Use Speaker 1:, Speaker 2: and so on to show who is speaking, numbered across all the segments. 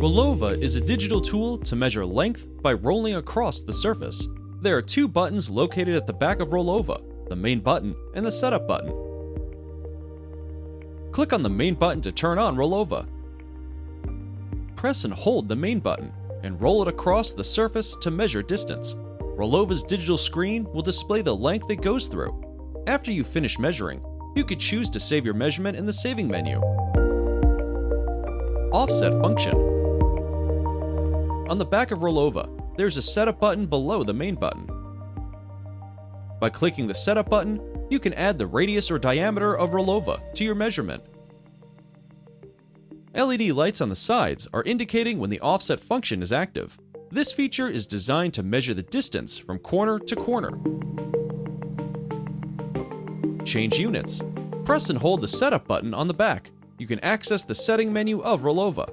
Speaker 1: ROLLOVA is a digital tool to measure length by rolling across the surface. There are two buttons located at the back of ROLLOVA, the main button and the setup button. Click on the main button to turn on ROLLOVA. Press and hold the main button and roll it across the surface to measure distance. ROLLOVA's digital screen will display the length it goes through. After you finish measuring, you could choose to save your measurement in the saving menu. Offset function. On the back of ROLLOVA, there's a setup button below the main button. By clicking the setup button, you can add the radius or diameter of ROLLOVA to your measurement. LED lights on the sides are indicating when the offset function is active. This feature is designed to measure the distance from corner to corner. Change units. Press and hold the setup button on the back. You can access the setting menu of ROLLOVA.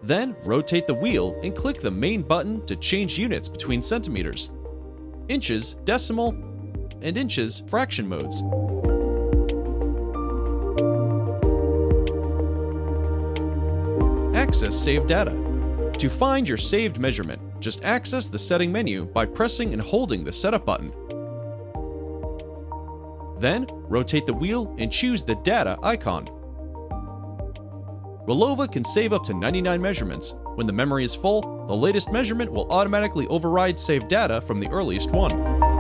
Speaker 1: Then rotate the wheel and click the main button to change units between centimeters, inches, decimal, and inches fraction modes. Access saved data. To find your saved measurement, just access the setting menu by pressing and holding the setup button. Then, rotate the wheel and choose the data icon. ROLLOVA can save up to 99 measurements. When the memory is full, the latest measurement will automatically override saved data from the earliest one.